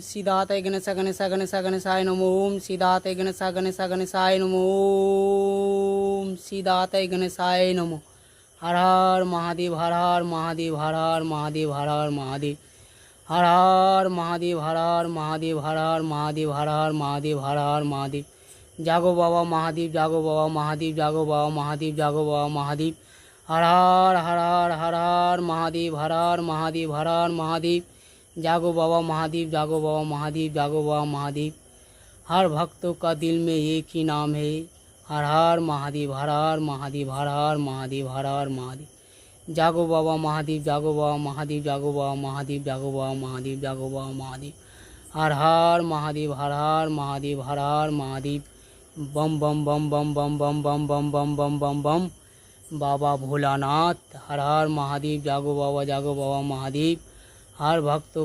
सिद्धार्थाय गणेशाय नमो ओम सिद्धार्थाय गणेशाय नमो ओम सिद्धार्थाय गणेशाय नमो। हर हर महादेव हर हर महादेव हर हर महादेव हर हर महादेव हर हर महादेव हर हर महादेव हर हर महादेव हर हर महादेव हर हर महादेव। जागो बाबा महादेव जागो बाबा महादेव जागो बाबा महादेव जागो बाबा महादेव। हर हर हर हर हर हर महादेव हर हर महादेव हर हर महादेव। जागो बाबा महादेव जागो बाबा महादेव जागो बाबा महादेव। हर भक्तों का दिल में एक ही नाम है, हर हर महादेव हर हर महादेव हर हर महादेव हर हर महादेव। जागो बाबा महादेव जागो बाबा महादेव जागो बाबा महादेव जागो बाबा महादेव जागो बाबा महादेव। हर हर महादेव हर हर महादेव हर हर महादेव। बम बम बम बम बम बम बम बम बम बम बम बम। बाबा भोलानाथ हर हर महादेव जागो बाबा महादेव। हर भक्तों